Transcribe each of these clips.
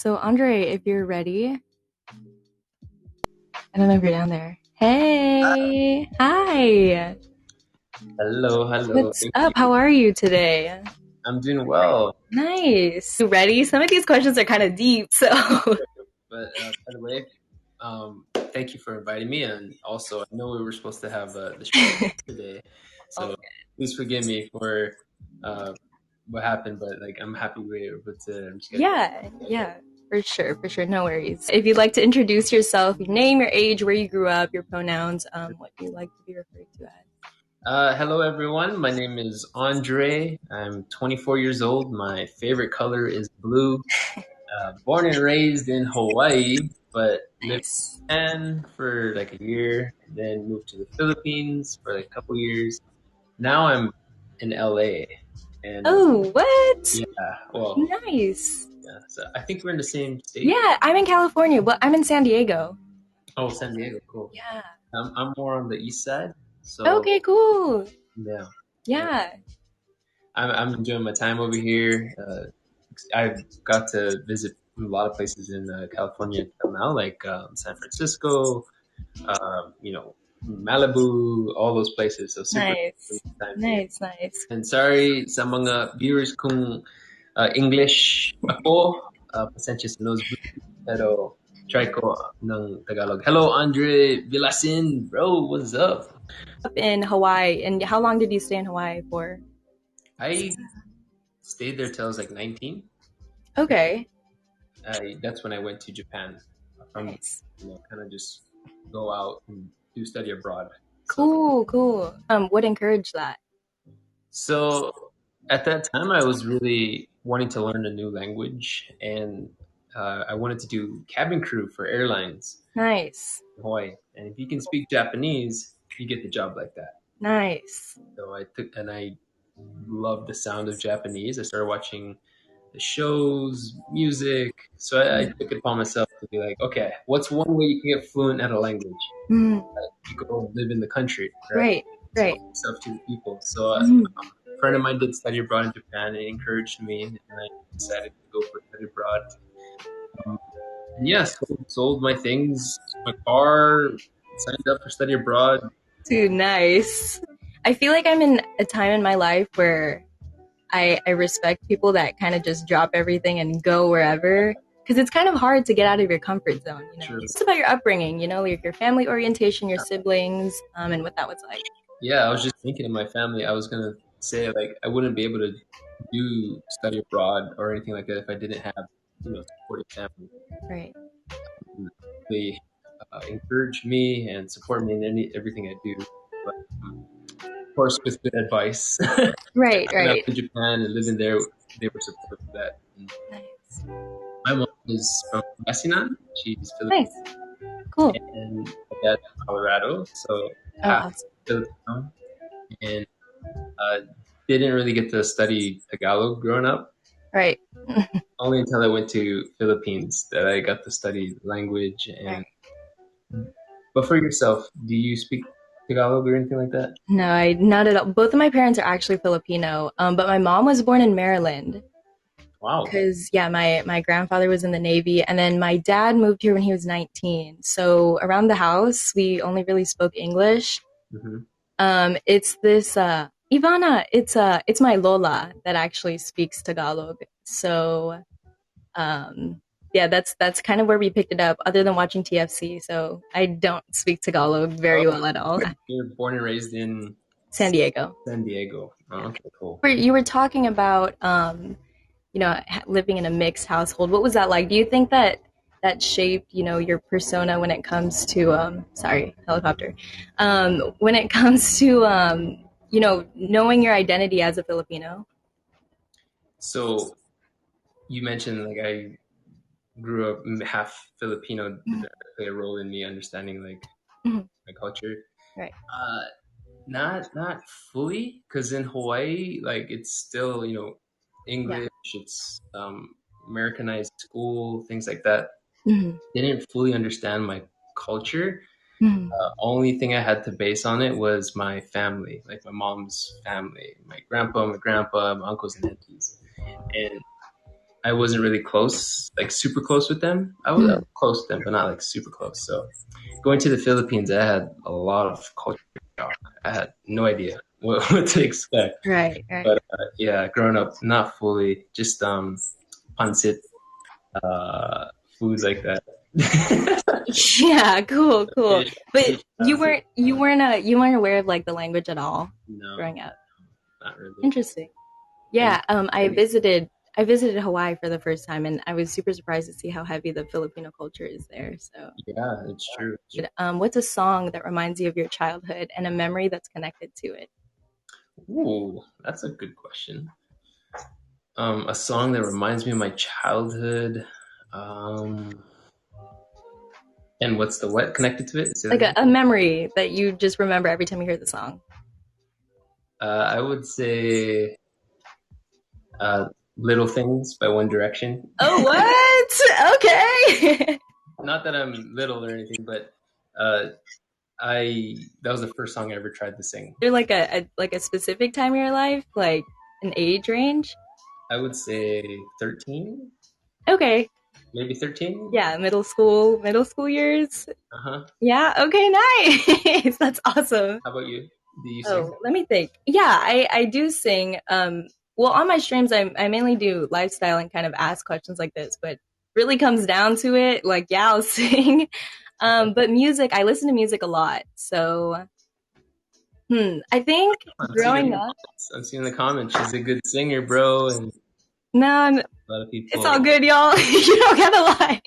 So, Andre, if you're ready, I don't know if you're down there. Hey, hi. Hello, hello. What's Thank up? you. How are you today? I'm doing well. Nice. You ready? Some of these questions are kind of deep, so. But by the way, thank you for inviting me. And also, I know we were supposed to have the show today, Oh, so please forgive me for uh, what happened. But like, I'm happy we were able to reschedule. yeah, for sure, for sure. No worries. If you'd like to introduce yourself, your name, your age, where you grew up, your pronouns, what you like to be referred to as. Hello, everyone. My name is Andre. I'm 24 years old. My favorite color is blue. Born and raised in Hawaii, but lived Nice. in Japan for like a year, then moved to the Philippines for like a couple years. Now I'm in LA, and Oh, what? yeah, well, Nice. yeah. So I think we're in the same state. Yeah, I'm in California, but I'm in San Diego. Oh, San Diego, cool. Yeah. I'm more on the east side, so Okay, cool. yeah, and Yeah. I'm enjoying my time over here. I got to visit a lot of places in California until now, like San Francisco, Malibu, all those places. So super Nice. time here. Nice, nice. And sorry sa mga viewers kung English ako, pasensya sa nosebleed, pero try ko ng Tagalog. Hello, Andre Villasin, bro, what's up? Up in Hawaii, and how long did you stay in Hawaii for? I stayed there till I was like 19. Okay. That's when I went to Japan from, Nice. kind of just go out and do study abroad. So Cool, cool. What encouraged that? So at that time, I was really wanting to learn a new language, and I wanted to do cabin crew for airlines Nice. in Hawaii. And if you can speak Japanese, you get the job like that. Nice. So I loved the sound of Japanese. I started watching the shows, music. So I took it upon myself to be like, okay, what's one way you can get fluent at a language? Mm, You go live in the country, right? right, right. Expose yourself to the people. So Mm. friend of mine did study abroad in Japan and it encouraged me, and I decided to go for study abroad. Um, and yeah, sold my things, my car, signed up for study abroad. Too nice. I feel like I'm in a time in my life where I respect people that kind of just drop everything and go wherever. Because it's kind of hard to get out of your comfort zone, you know. True. It's about your upbringing, you know, like your family orientation, your siblings, and what that was like. Yeah, I was just thinking of my family. I was gonna say like I wouldn't be able to do study abroad or anything like that if I didn't have supportive family. Right. They encourage me and support me in everything I do. But of course, with good advice. Right, Growing up right. in Japan and living there, they were supportive of that. And Nice. my mom is from Basinan. She's Filipino, Nice. Cool. and my dad's from Colorado, so Oh, half awesome. Filipino. And uh, didn't really get to study Tagalog growing up. Right. Only until I went to Philippines that I got to study language. And Right. but for yourself, do you speak Tagalog or anything like that? No, I not at all. Both of my parents are actually Filipino, but my mom was born in Maryland. Wow. Because yeah, my grandfather was in the Navy, and then my dad moved here when he was 19. So around the house, we only really spoke English. Hmm. It's this Ivana. It's my Lola that actually speaks Tagalog. So um, yeah, that's kind of where we picked it up. Other than watching TFC, so I don't speak Tagalog Oh, very well at all. you're born and raised in San Diego. San Diego. Oh, Yeah. okay, cool. You were talking about living in a mixed household. What was that like? Do you think that that shaped, your persona when it comes to sorry, helicopter. When it comes to knowing your identity as a Filipino? So you mentioned like I grew up half Filipino. Did Mhm. that play a role in me understanding like Mhm. my culture? Right. Uh, not fully, because in Hawaii, like it's still Yeah. English. It's Americanized school, things like that. Hmm. Didn't fully understand my culture. Hmm. Only thing I had to base on it was my family, like my mom's family, my grandpa, my grandpa, my uncles and aunties. And I wasn't really close, like super close with them. I was Mhm. close to them, but not like super close. So going to the Philippines, I had a lot of culture shock. I had no idea what to expect. Right, right. But yeah, growing up, not fully, just pancit, uh, food like that. Yeah, cool, cool. Fish, But fish, you weren't aware of like the language at all no, growing up. not really. Interesting. And Yeah, I visited Hawaii for the first time, and I was super surprised to see how heavy the Filipino culture is there. So, yeah, it's true. what's a song that reminds you of your childhood and a memory that's connected to it? Ooh, that's a good question. A song that reminds me of my childhood. Um, and what's the what connected to it? Say that Like again. a memory that you just remember every time you hear the song. I would say uh, "Little Things" by One Direction. Oh, what? Okay. Not that I'm little or anything, but uh, I that was the first song I ever tried to sing. There like a specific time in your life, like an age range? I would say 13, Okay. maybe 13. Yeah, middle school years. Uh-huh. Yeah, okay, nice. That's awesome. How about you? Do you sing? Oh, let me think. Yeah, I do sing. Well, on my streams, I mainly do lifestyle and kind of ask questions like this, but really comes down to it, like yeah, I'll sing. But music, I listen to music a lot. So, I think I'm seeing in the growing up, comments. I'm seeing in the comments. She's a good singer, bro, and no, a lot of it's all people good, y'all. You don't gotta lie.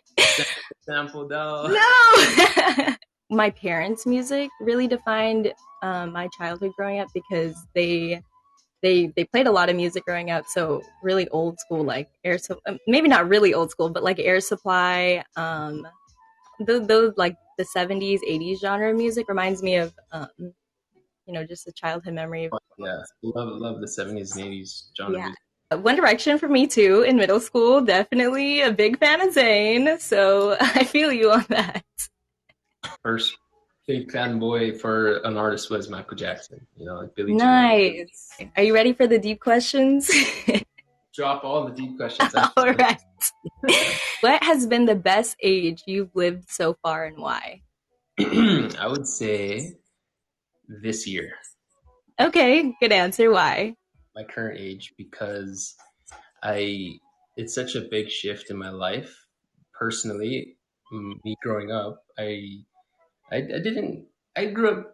sample down. No. My parents' music really defined my childhood growing up because they played a lot of music growing up, so really old school, like maybe not really old school, but like Air Supply, those like the 70s, 80s genre of music reminds me of just a childhood memory of Yeah, love the 70s and 80s genre yeah. music. One Direction for me too in middle school. Definitely a big fan of Zayn, so I feel you on that. First big fanboy for an artist was Michael Jackson. You know, like Billie Jean. Nice. Are you ready for the deep questions? Drop all the deep questions. All right. What has been the best age you've lived so far and why? I would say this year, Okay, good answer. Why? my current age, because I it's such a big shift in my life personally. Me growing up, I didn't I grew up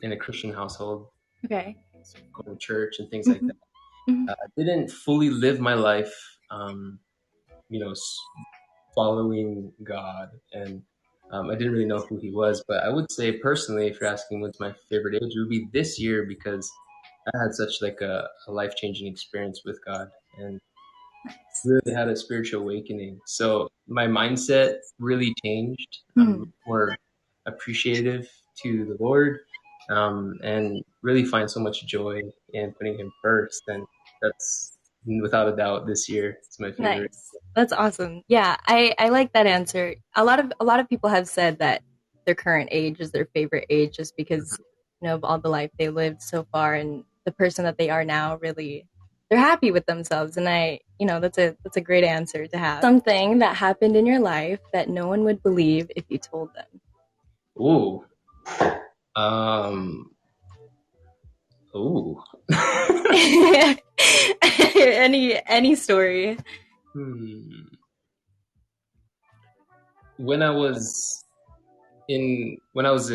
in a Christian household, Okay. going to church and things like Hmm. that. Hmm. I didn't fully live my life, you know, following God, and I didn't really know who He was. But I would say personally, if you're asking what's my favorite age, it would be this year because I had such like a life changing experience with God, and Nice. really had a spiritual awakening. So my mindset really changed. I'm Hmm. more appreciative to the Lord, and really find so much joy in putting Him first. And that's without a doubt this year. It's my favorite. Nice. That's awesome. Yeah, I like that answer. A lot of people have said that their current age is their favorite age just because of all the life they lived so far and the person that they are now really they're happy with themselves and that's a great answer to have. Something that happened in your life that no one would believe if you told them. Ooh, um, ooh. Any story. Hmm. When I was in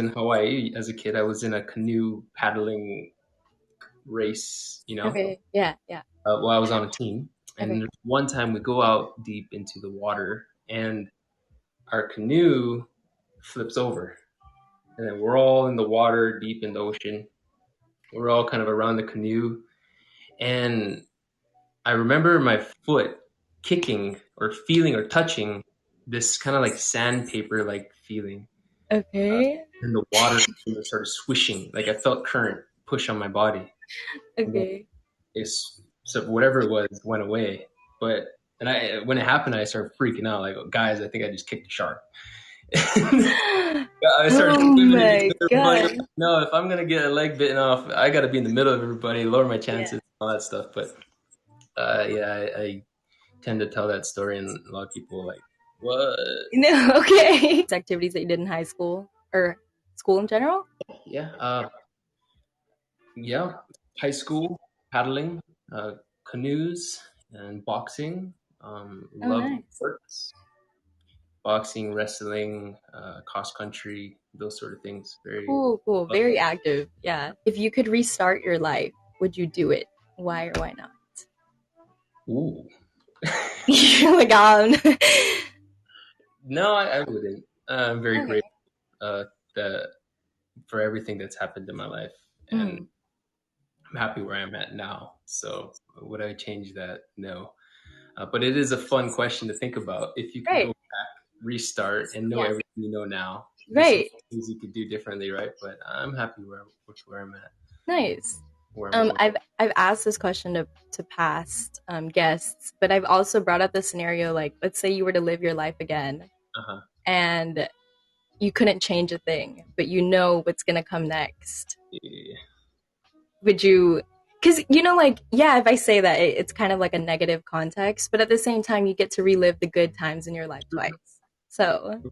Hawaii as a kid, I was in a canoe paddling race, Okay. Yeah, yeah. while I was on a team. And Okay. there's one time we go out deep into the water and our canoe flips over. And then we're all in the water, deep in the ocean. We're all kind of around the canoe. And I remember my foot kicking or feeling or touching this kind of like sandpaper like feeling. Uh, Okay. and the water started swishing. Like I felt current push on my body. And then Okay. so whatever it was went away. But and I when it happened, I started freaking out. Like, guys, I think I just kicked a shark. I started Oh swimming in my everybody. god. No, if I'm gonna get a leg bitten off, I got to be in the middle of everybody, lower my Yeah. chances, all that stuff. But yeah, I tend to tell that story, and a lot of people are like, what? No, okay. Activities that you did in high school or school in general? Yeah. Yeah. High school, paddling, canoes, and boxing. Oh, Love nice. sports, boxing, wrestling, cross country, those sort of things. Very Cool, cool. love. Very active. Yeah. If you could restart your life, would you do it? Why or why not? Ooh. You're like, No, I wouldn't. I'm very okay. grateful that for everything that's happened in my life, and Mm, I'm happy where I'm at now. So would I change that? No. But it is a fun question to think about. If you could go right. back, restart, and know Yeah. everything you know now, there's some Right. things you could do differently, right? But I'm happy with where I'm at, Nice. where I'm going. I've asked this question to past guests, but I've also brought up the scenario like, let's say you were to live your life again, Uh-huh. and you couldn't change a thing, but you know what's gonna come next. Yeah. Would you? Because like, yeah, if I say that, it's kind of like a negative context, but at the same time, you get to relive the good times in your life twice. So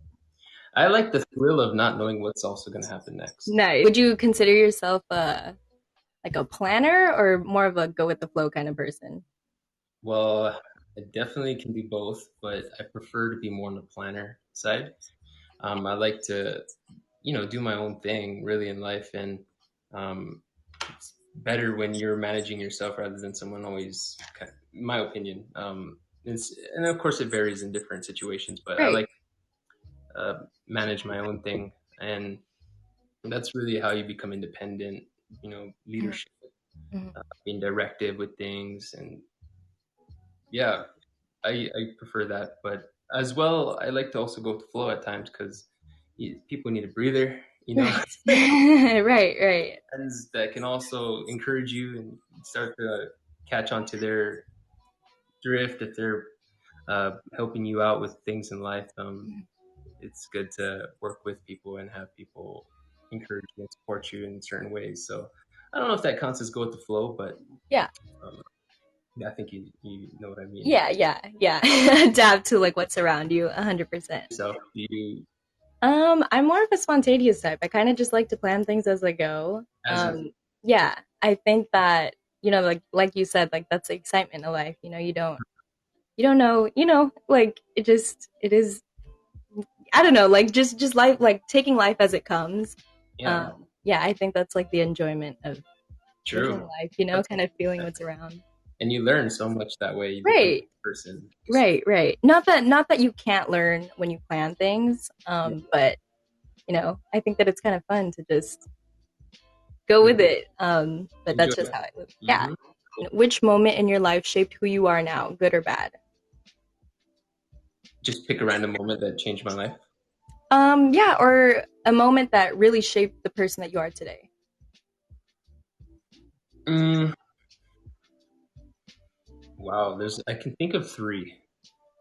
I like the thrill of not knowing what's also going to happen next. nice. Would you consider yourself like a planner or more of a go with the flow kind of person? Well, I definitely can do both, but I prefer to be more on the planner side. I like to, do my own thing really in life, and um, it's better when you're managing yourself rather than someone always, in my opinion. And of course, it varies in different situations, but I Right. like manage my own thing, and that's really how you become independent. Leadership, Mhm. being directive with things, and yeah, I prefer that. But as well, I like to also go with the flow at times because people need a breather. Right. Right, right. Friends that can also encourage you and start to catch on to their drift if they're helping you out with things in life. It's good to work with people and have people encourage you and support you in certain ways. So I don't know if that counts as go with the flow, but Yeah. um, yeah, I think you know what I mean. Yeah, yeah, yeah. Adapt to like what's around you 100%. So do you I'm more of a spontaneous type. I kind of just like to plan things as I go. as a Yeah, I think that, like you said, like that's the excitement of life. You don't know, like it is I don't know, like just life, like taking life as it comes. yeah, Yeah, I think that's like the enjoyment of living true. life, That's kind of feeling what's around. and you learn so much that way. You become Right. a person. Just Right, right. Not that you can't learn when you plan things, yeah, but I think that it's kind of fun to just go with mhm. it. But Enjoy that's just it. how I live. Yeah. Hmm. Cool. Which moment in your life shaped who you are now, good or bad? Just pick a random moment that changed my life. Yeah, or a moment that really shaped the person that you are today. Mm, wow, I can think of three.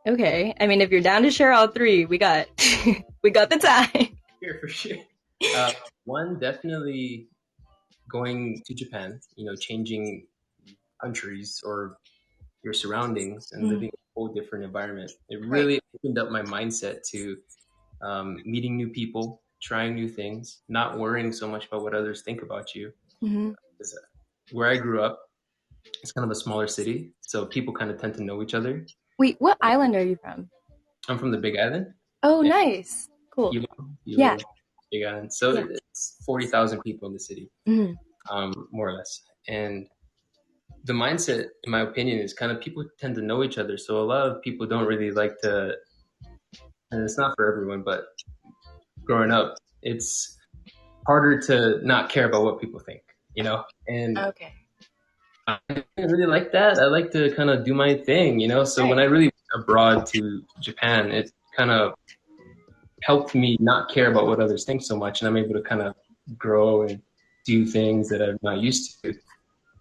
Okay. I mean, if you're down to share all three, we got we got the time. Here for sure. Uh, One definitely going to Japan. Changing countries or your surroundings and Mhm. living in a whole different environment. It Right. really opened up my mindset to meeting new people, trying new things, not worrying so much about what others think about you. Hmm. 'Cause, where I grew up, it's kind of a smaller city, so people kind of tend to know each other. Wait, what island are you from? I'm from the Big Island, Oh, yeah, nice. Cool. Hilo, Yeah. Big Island. So Yeah. it's 40,000 people in the city, Mhm. more or less. And the mindset, in my opinion, is kind of people tend to know each other. So a lot of people don't really like to, and it's not for everyone, but growing up, it's harder to not care about what people think. And Okay. I really like that. I like to kind of do my thing. So when Right. I really went abroad to Japan, it kind of helped me not care about what others think so much, and I'm able to kind of grow and do things that I'm not used to.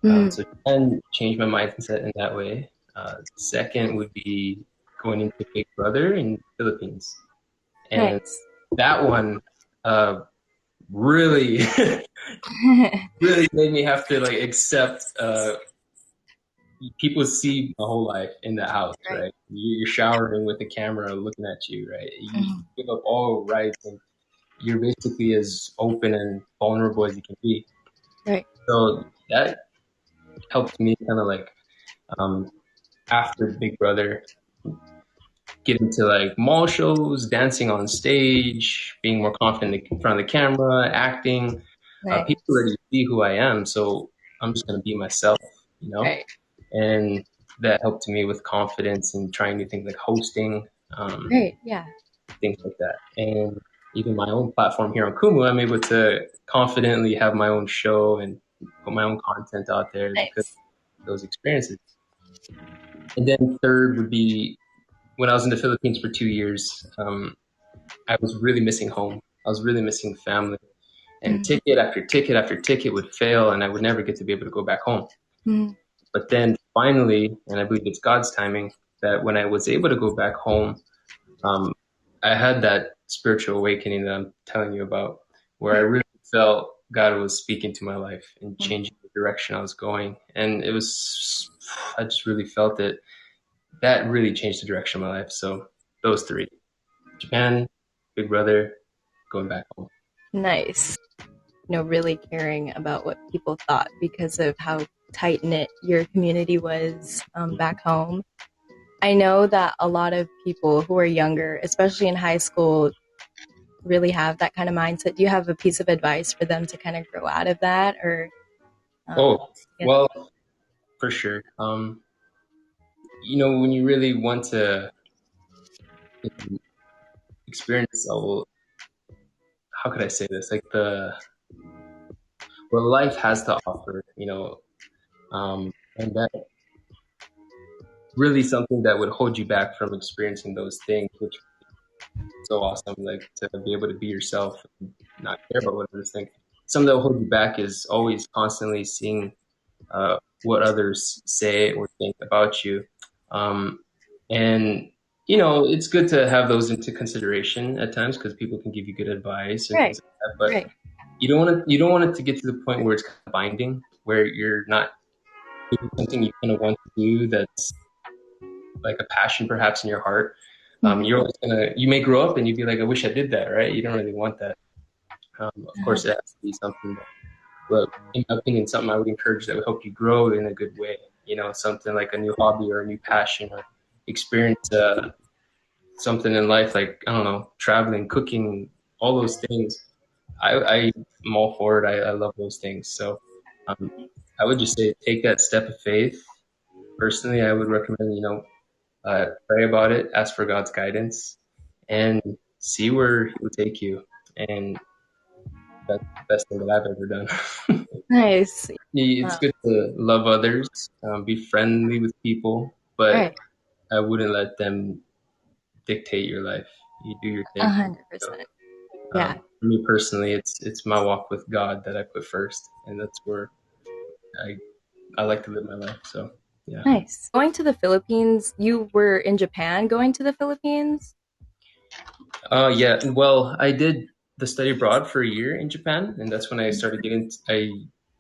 Mm. So Japan changed my mindset in that way. Second would be going into Big Brother in the Philippines, and Nice. that one really, really made me have to like accept people see my whole life in the house, Right. right? You're showering with the camera looking at you, right? You Mhm. give up all rights, and you're basically as open and vulnerable as you can be. Right. So that helped me kind of like um, after Big Brother get into like mall shows, dancing on stage, being more confident in front of the camera, acting. People Nice. already see who I am, so I'm just gonna be myself, you know. Right. And that helped me with confidence and trying new things like hosting, Right. Yeah. things like that. And even my own platform here on Kumu, I'm able to confidently have my own show and put my own content out there because Nice. of those experiences. And then third would be when I was in the Philippines for 2 years. I was really missing home. I was really missing family. And Mhm. ticket after ticket after ticket would fail, and I would never get to be able to go back home. Mhm. But then finally, and I believe it's God's timing, that when I was able to go back home, um, I had that spiritual awakening that I'm telling you about, where I Right. really felt God was speaking to my life and Mhm. changing the direction I was going. And it was, I just really felt it. That really changed the direction of my life. So those three: Japan, Big Brother, going back home. Nice. Really caring about what people thought because of how tight knit your community was back home. I know that a lot of people who are younger, especially in high school, really have that kind of mindset. Do you have a piece of advice for them to kind of grow out of that, or um, Oh, yeah? well, for sure. When you really want to experience, how could I say this? Like what life has to offer, and that really something that would hold you back from experiencing those things, which is so awesome. Like to be able to be yourself and not care about what others think. Something that will hold you back is always constantly seeing what others say or think about you. Um, and it's good to have those into consideration at times because people can give you good advice and Right, things like that. But right. you don't want it to get to the point where it's kind of binding, where you're not doing something you kind of want to do that's like a passion perhaps in your heart. Mm-hmm. You're always you may grow up and you'd be like, I wish I did that, right? You don't really want that. Of course, it has to be something that, but in my opinion, something I would encourage that would help you grow in a good way. Something like a new hobby or a new passion or experience something in life, like I don't know, traveling, cooking, all those things. I'm all for it. I love those things. So um, I would just say take that step of faith. Personally, I would recommend, pray about it, ask for God's guidance, and see where He will take you. And that's the best thing that I've ever done. Nice. It's good to love others, be friendly with people, but Right. I wouldn't let them dictate your life. You do your A thing. hundred So, percent. Yeah. for me personally, it's my walk with God that I put first, and that's where I I like to live my life. So, yeah. Nice. Going to the Philippines, you were in Japan going to the Philippines? Yeah. Well, I did the study abroad for a year in Japan, and that's when I started getting. I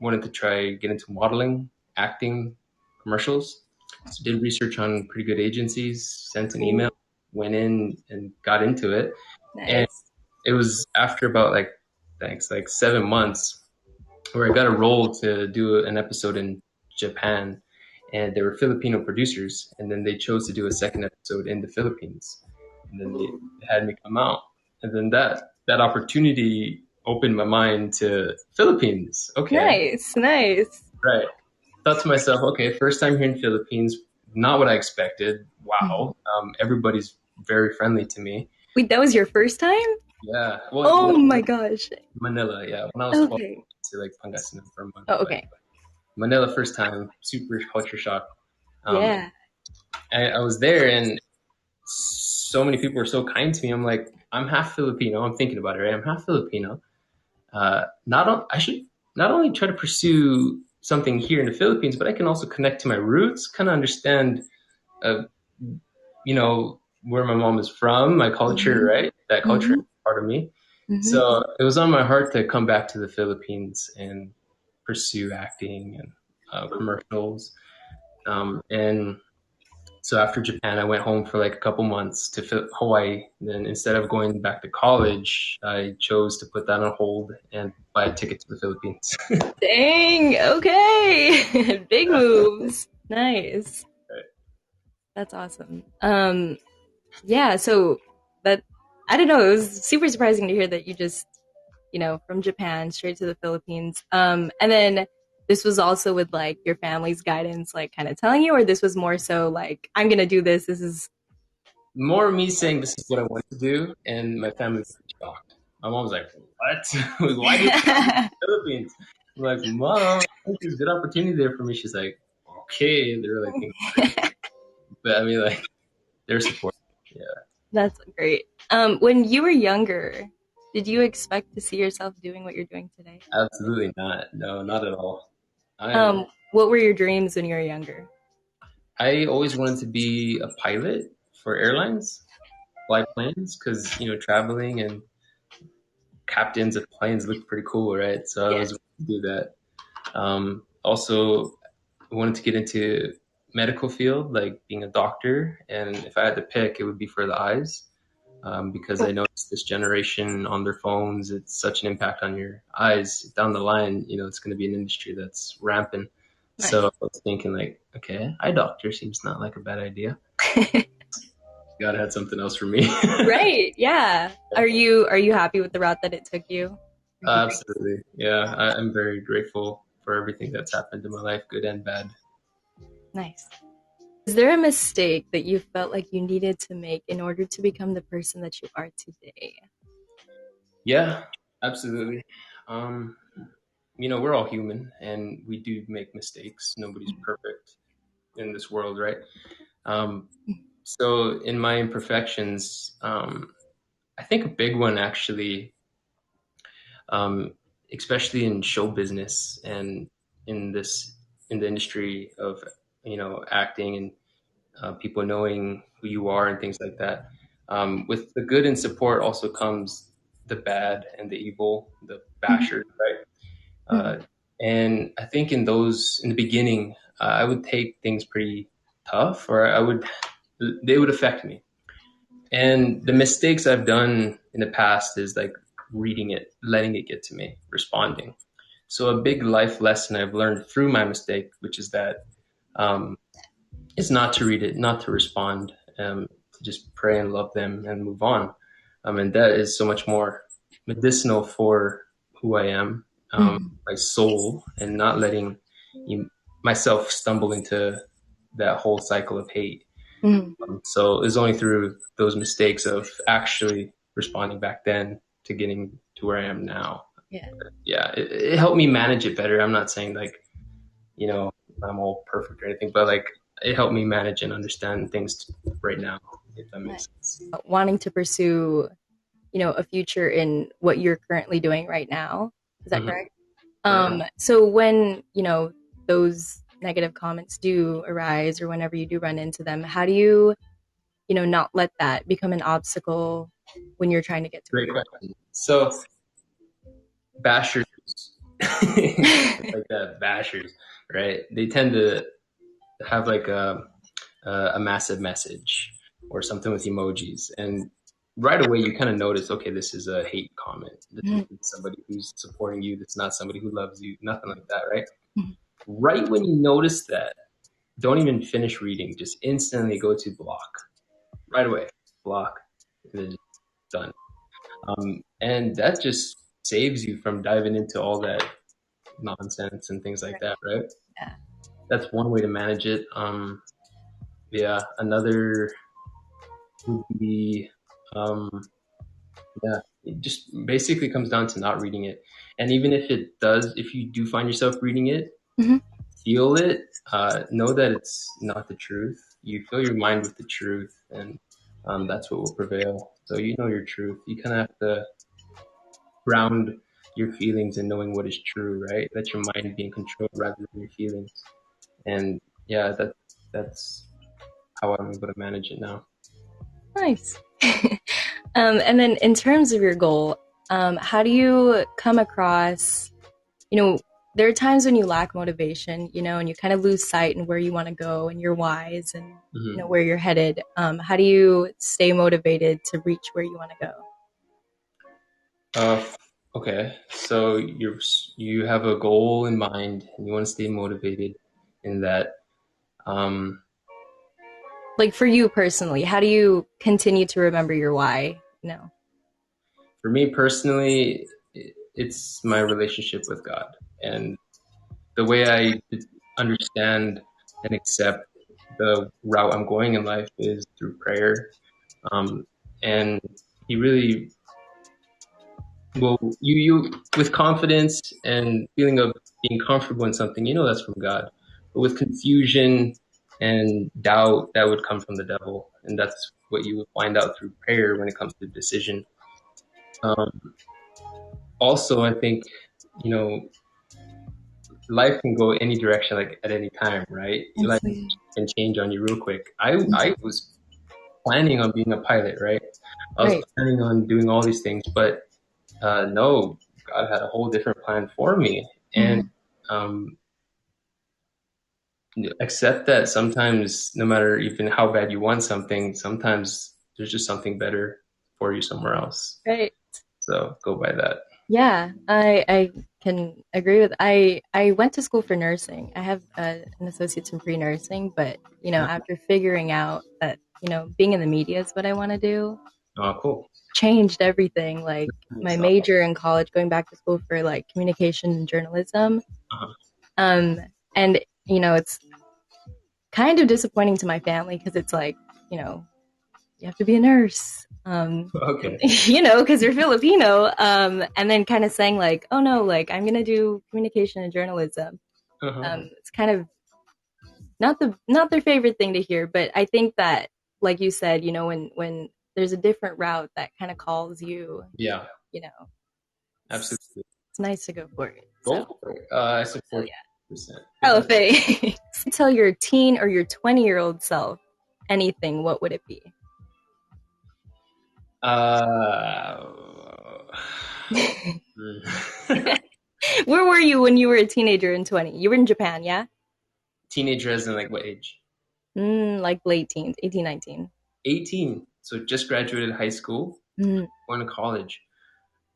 wanted to try get into modeling, acting, commercials. So did research on pretty good agencies, sent an email, Cool. went in and got into it, and Nice. it was after about like 7 months where I got a role to do an episode in Japan, and they were Filipino producers, and then they chose to do a second episode in the Philippines, and then they had me come out, and then that opportunity opened my mind to Philippines. Okay, Nice. Nice. right. Thought to myself, okay, first time here in Philippines, not what I expected. Mhm. Wow, everybody's very friendly to me. Wait, that was your first time? Yeah, well, Oh my gosh. Manila, yeah. When I was 12, Okay. to like Pangasinan for a month, Oh, but okay. Manila first time, super culture shock. Um, Yeah. I was there and so many people were so kind to me. I'm like, I'm half Filipino. I'm thinking about it, right? I'm half Filipino. I should not only try to pursue something here in the Philippines, but I can also connect to my roots, kind of understand, uh, where my mom is from, my culture, Mm-hmm. right? That culture Mm-hmm. is part of me. Mm-hmm. So it was on my heart to come back to the Philippines and pursue acting and commercials. And so after Japan, I went home for like a couple months to Hawaii. Then instead of going back to college, I chose to put that on hold and buy a ticket to the Philippines. Dang. Okay. Big moves. Nice. That's awesome. Yeah. So that I don't know. It was super surprising to hear that you just from Japan straight to the Philippines. And then this was also with like your family's guidance, like kind of telling you, or this was more so like I'm gonna do this. This is More me saying this is what I want to do, and my family was pretty shocked. My mom was like, "What? Like, why do you want to go to the Philippines?" I'm like, "Mom, I think there's a good opportunity there for me." She's like, "Okay." They're like thinking, but I mean, like, they're supportive. Yeah, That's great. When you were younger, did you expect to see yourself doing what you're doing today? absolutely not. No, not at all. I am. What were your dreams when you were younger? I always wanted to be a pilot for airlines, fly planes, because traveling and captains of planes look pretty cool, right? So I Yeah. was wanting to do that. Also, I wanted to get into medical field, like being a doctor, and if I had to pick, it would be for the eyes, because I noticed this generation on their phones, it's such an impact on your eyes. Down the line, it's going to be an industry that's rampant. So Nice. I was thinking, like, okay, eye doctor seems not like a bad idea. God had something else for me. Right. Yeah. Are you happy with the route that it took you? Or do you think Absolutely, yeah. I'm very grateful for everything that's happened in my life, good and bad. nice? Is there a mistake that you felt like you needed to make in order to become the person that you are today? Yeah, absolutely. Um, we're all human and we do make mistakes. Nobody's perfect in this world, right? Um, so in my imperfections, I think a big one actually, um, especially in show business and in this in the industry of acting and people knowing who you are and things like that. With the good and support also comes the bad and the evil, the bashers, right? Mhm. Uh, and I think in the beginning, I would take things pretty tough, or they would affect me. And the mistakes I've done in the past is like reading it, letting it get to me, responding. So a big life lesson I've learned through my mistake, which is that um, is not to read it, not to respond, to just pray and love them and move on. And that is so much more medicinal for who I am, Mhm. my soul, and not letting you, myself stumble into that whole cycle of hate. Mhm. So it's only through those mistakes of actually responding back then to getting to where I am now. Yeah. Yeah, it helped me manage it better. I'm not saying like you know, I'm all perfect or anything, but like it helped me manage and understand things right now, if that Nice. makes sense. Wanting to pursue, a future in what you're currently doing right now. Is that Hmm. correct? Correct. So when, those negative comments do arise or whenever you do run into them, how do you, not let that become an obstacle when you're trying to get to where Great you're question. So bashers, like that, bashers, right? They tend to have like a massive message or something with emojis, and right away you kind of notice, okay, this is a hate comment. This going. is somebody who's supporting you. That's not somebody who loves you. Nothing like that, right? Right when you notice that, don't even finish reading. Just instantly go to block right away. Block, and then just done. And that just saves you from diving into all that nonsense and things like that, right? Yeah. That's one way to manage it. Yeah, another would be, um, yeah, it just basically comes down to not reading it. And even if it does, if you do find yourself reading it, Mhm. feel it, know that it's not the truth. You fill your mind with the truth, and that's what will prevail. So you know your truth. You kind of have to ground your feelings in knowing what is true, right? Let your mind be in control rather than your feelings. And yeah, that's how I'm able to manage it now. Nice. And then in terms of your goal, how do you come across, you know, there are times when you lack motivation, you know, and you kind of lose sight and where you want to go and your whys and you know Hmm. where you're headed. How do you stay motivated to reach where you want to go? Uh, okay, so you have a goal in mind and you want to stay motivated in that. Um, Like for you personally, how do you continue to remember your why? No. for me personally, it's my relationship with God and the way I understand and accept the route I'm going in life is through prayer. Um, and He really will you with confidence and feeling of being comfortable in something, you know that's from God. But with confusion and doubt, that would come from the devil, and that's what you would find out through prayer when it comes to decision. Um, Also, I think you know life can go any direction, like at any time, right? Life Absolutely. can change on you real quick. I was planning on being a pilot, right? I was Right. planning on doing all these things, but no, God had a whole different plan for me, and Mhm. um, accept that sometimes, no matter even how bad you want something, sometimes there's just something better for you somewhere else. Right. So go by that. Yeah, I can agree with. I went to school for nursing. I have an associate's in pre-nursing, but you know, after figuring out that you know being in the media is what I want to do, Oh, cool. changed everything. Like my So, major in college, going back to school for like communication and journalism. uh-huh. Um, and you know, it's kind of disappointing to my family because it's like you know you have to be a nurse. Okay. You know, because they're Filipino. And then kind of saying like, oh no, like I'm gonna do communication and journalism. Uh-huh. It's kind of not their favorite thing to hear, but I think that, like you said, you know, when there's a different route that kind of calls you, Yeah, you know, it's, absolutely. it's nice to go for it. Go So, for it. I so support yeah. 100%. Oh, Yeah. thanks. Tell your teen or your 20-year-old self anything, what would it be? Uh, Where were you when you were a teenager in 20? You were in Japan, yeah? Teenager as in like what age? Like late teens, 18, 19. 18. So just graduated high school, Mm, going to college.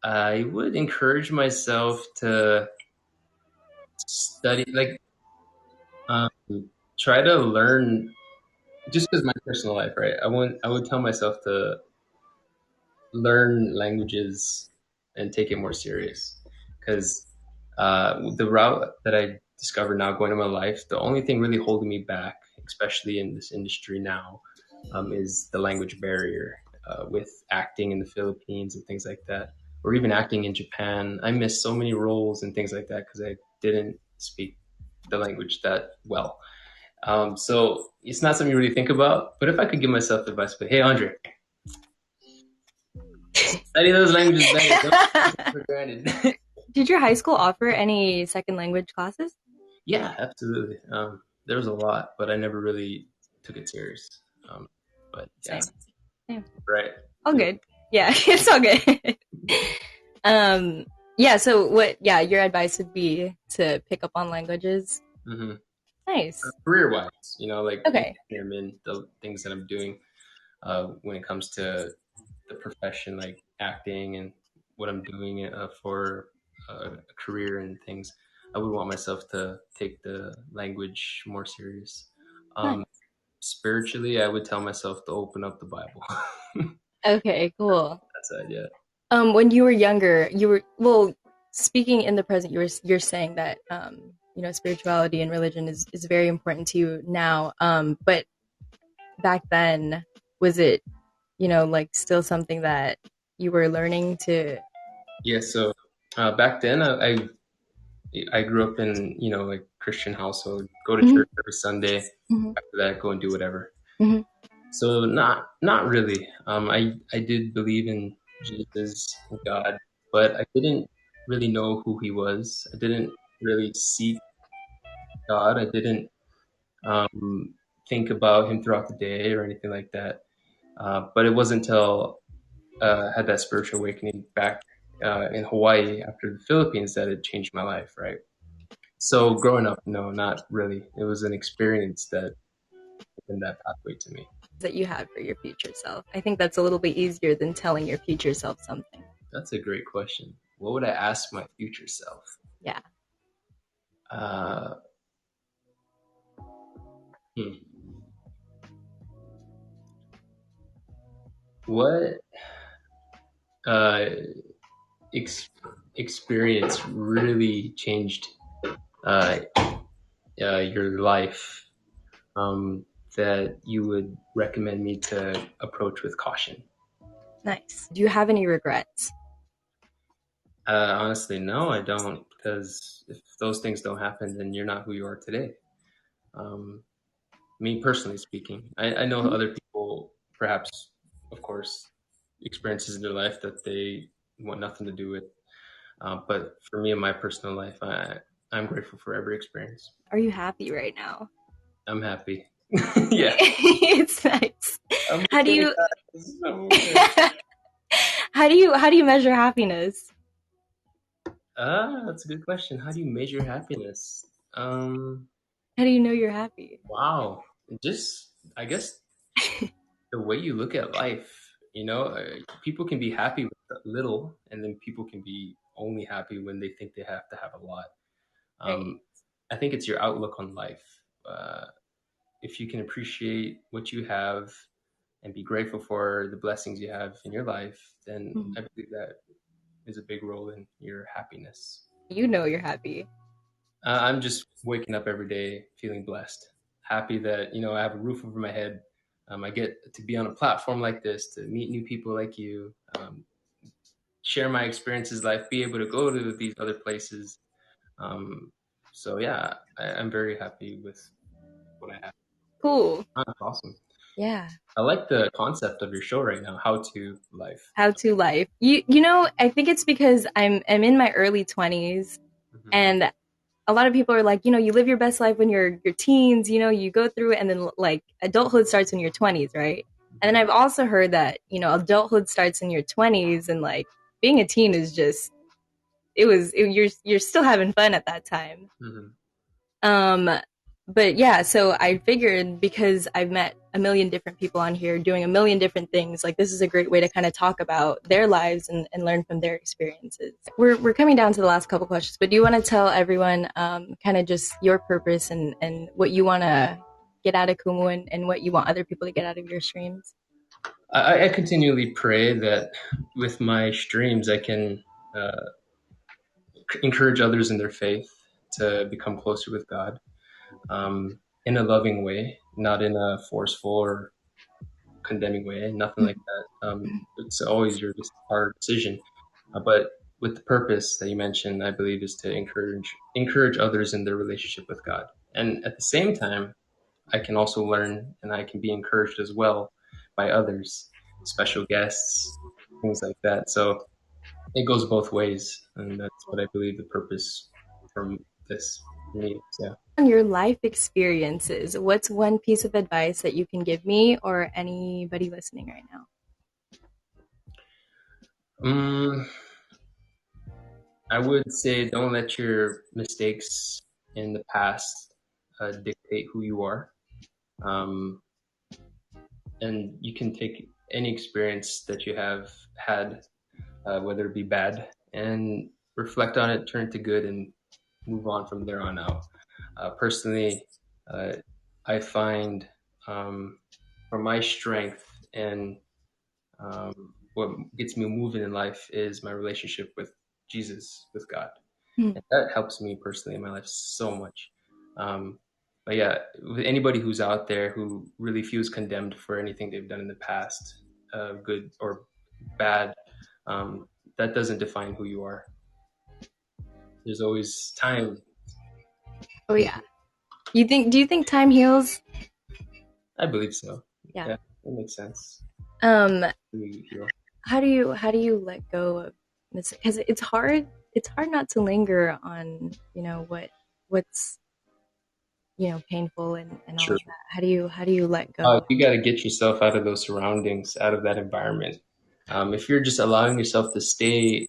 I would encourage myself to study, like, um, try to learn just as my personal life, right? I would tell myself to learn languages and take it more serious because the route that I discovered now going in my life, the only thing really holding me back, especially in this industry now, is the language barrier with acting in the Philippines and things like that, or even acting in Japan. I missed so many roles and things like that because I didn't speak the language that well. So it's not something you really think about. But if I could give myself advice, but hey, Andre, study those languages better. Don't take it for granted. Did your high school offer any second language classes? Yeah, absolutely. There was a lot, but I never really took it serious. But yeah, Same. Same. right. All good. Yeah, it's all good. um, yeah, so what, yeah, your advice would be to pick up on languages. Hmm. Nice. Career wise, like Okay. I'm in the things that I'm doing when it comes to the profession, like acting and what I'm doing for a career and things. I would want myself to take the language more serious. Nice. Um, Spiritually, I would tell myself to open up the Bible. Okay, cool. That's it, yeah. When you were younger, you were well. Speaking in the present, you're saying that you know spirituality and religion is very important to you now. But back then, was it you know like still something that you were learning to? Yeah, so back then I grew up in, like Christian household, go to Mhm, church every Sunday, mhm, after that go and do whatever. mhm. So not really. I did believe in Jesus and God, but I didn't really know who he was. I didn't really seek God. I didn't think about him throughout the day or anything like that. But it wasn't until I had that spiritual awakening back in Hawaii after the Philippines that it changed my life, right? So growing up, no, not really. It was an experience that opened that pathway to me. That you had for your future self? I think that's a little bit easier than telling your future self something. That's a great question. What would I ask my future self? Yeah. Uh, hmm. What uh, ex- experience really changed uh, your life that you would recommend me to approach with caution? Nice. Do you have any regrets? Honestly, no, I don't, because if those things don't happen, then you're not who you are today. Um, Me personally speaking, I know Mhm. other people, perhaps, of course, experiences in their life that they want nothing to do with. But for me in my personal life, I'm grateful for every experience. Are you happy right now? I'm happy. Yeah, It's nice. I'm How do okay, you guys. I'm okay. how do you measure happiness? That's a good question. How do you measure happiness? Um, How do you know you're happy? wow. Just, I guess, the way you look at life. People can be happy with little, and then people can be only happy when they think they have to have a lot. Right. Um, I think it's your outlook on life. Uh, if you can appreciate what you have and be grateful for the blessings you have in your life, then Mhm. I believe that is a big role in your happiness. You know you're happy. I'm just waking up every day feeling blessed, happy that I have a roof over my head. I get to be on a platform like this to meet new people like you, share my experiences, life, be able to go to these other places. So yeah, I'm very happy with what I have. Cool. That's awesome. Yeah. I like the concept of your show right now, How to Life. How to life. You know, I think it's because I'm in my early 20s, Hmm. and a lot of people are like, you live your best life when you're teens, you go through it, and then like adulthood starts in your 20s, right? And then Hmm. I've also heard that, adulthood starts in your 20s, and like being a teen is just you're still having fun at that time. Hmm. Um, but yeah, so I figured because I've met a million different people on here doing a million different things, like this is a great way to kind of talk about their lives and learn from their experiences. We're coming down to the last couple questions, but do you want to tell everyone kind of just your purpose and what you want to get out of Kumu and what you want other people to get out of your streams? I continually pray that with my streams, I can uh, encourage others in their faith to become closer with God, in a loving way, not in a forceful or condemning way, nothing like that. It's always our decision, but with the purpose that you mentioned, I believe is to encourage others in their relationship with God, and at the same time, I can also learn and I can be encouraged as well by others, special guests, things like that. So it goes both ways, and that's what I believe the purpose from this for me is. Yeah. On your life experiences, what's one piece of advice that you can give me or anybody listening right now? Um, I would say don't let your mistakes in the past dictate who you are. Um, and you can take any experience that you have had, whether it be bad, and reflect on it, turn it to good, and move on from there on out. Personally, uh, I find for my strength and what gets me moving in life is my relationship with Jesus, with God. Hmm. And that helps me personally in my life so much. Um, but yeah, with anybody who's out there who really feels condemned for anything they've done in the past, good or bad, um, that doesn't define who you are. There's always time. Oh yeah. Do you think time heals? I believe so. Yeah. Yeah, that makes sense. Um, We heal. how do you let go of because it's hard not to linger on, what's, painful and all Sure. of that. How do you let go? You got to get yourself out of those surroundings, out of that environment. If you're just allowing yourself to stay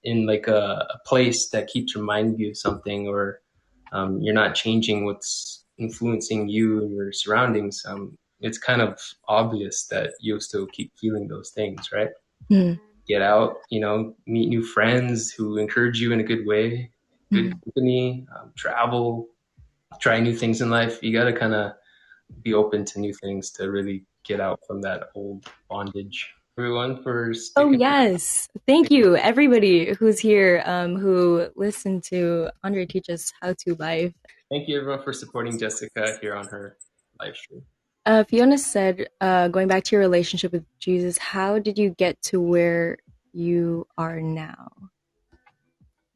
in like a place that keeps reminding you of something or you're not changing what's influencing you and your surroundings, it's kind of obvious that you'll still keep feeling those things, right? Mm. Get out, meet new friends who encourage you in a good way, good Mm. company, travel, try new things in life. You got to kind of be open to new things to really get out from that old bondage. Everyone for Oh, sticking. yes. Thank you, everybody who's here, who listened to Andre teach us how to life. Thank you everyone for supporting Jessica here on her live stream. Fiona said, going back to your relationship with Jesus, how did you get to where you are now?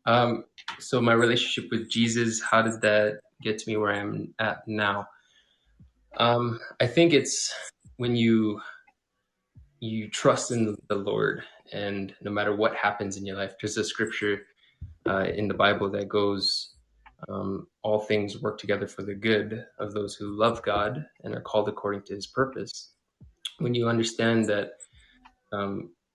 Um, so my relationship with Jesus, how did that get to me where I'm at now? I think it's when you trust in the Lord, and no matter what happens in your life, there's a scripture in the Bible that goes, all things work together for the good of those who love God and are called according to his purpose. When you understand that,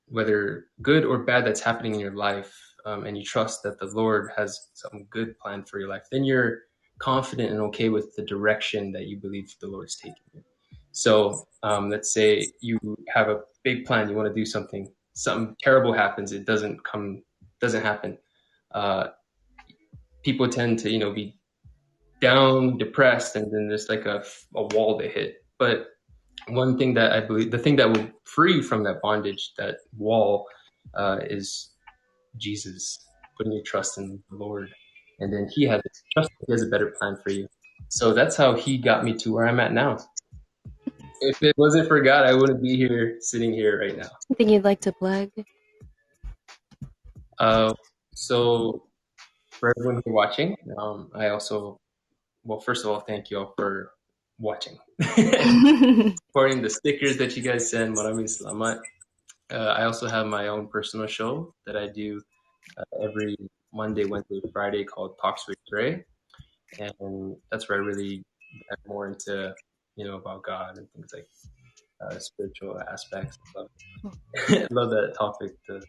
whether good or bad that's happening in your life, and you trust that the Lord has some good plan for your life, then you're confident and okay with the direction that you believe the Lord's taking you. So, let's say you have a big plan, you want to do something terrible happens, it doesn't happen. Uh, People tend to, be down, depressed, and then there's like a wall to hit. But one thing that I believe, the thing that will free you from that bondage, that wall, is Jesus, putting your trust in the Lord, and then He has a better plan for you. So that's how He got me to where I'm at now. If it wasn't for God, I wouldn't be here, sitting here right now. Anything you'd like to plug? Uh, so for everyone who's watching, I also, well, first of all, thank you all for watching, supporting the stickers that you guys send. Maraming salamat. I also have my own personal show that I do every Monday, Wednesday, Friday called Talks with Dre, and that's where I really get more into about God and things like spiritual aspects. So I love that topic to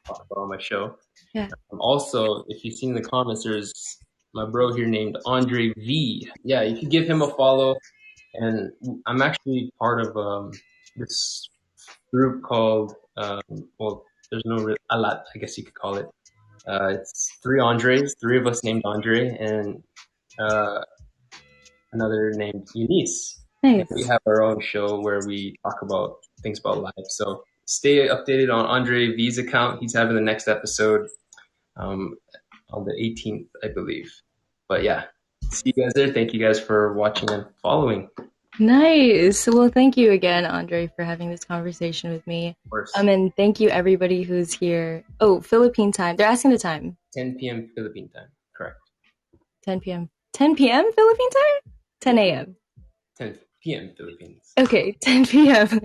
talk about on my show. Yeah. Also, if you've seen the comments, there's my bro here named Andre V. Yeah, you can give him a follow. And I'm actually part of this group called, well, there's no a lot, I guess you could call it. It's three Andres, three of us named Andre, and uh, another named Eunice. And we Nice. have our own show where we talk about things about life. So stay updated on Andre V's account. He's having the next episode, um, on the 18th, I believe. But yeah, see you guys there. Thank you guys for watching and following. Of Nice. Well, thank you again, Andre, for having this conversation with me. course, And thank you everybody who's here. Oh, Philippine time. They're asking the time. 10 p.m. Philippine time. Correct. 10 p.m. 10 p.m. Philippine time? 10 a.m. 10 p.m. Philippines. Okay, 10 p.m.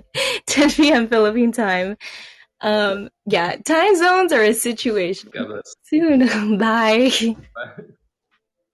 10 p.m. Philippine time. Yeah, time zones are a situation. God bless. Soon. Bye. Bye.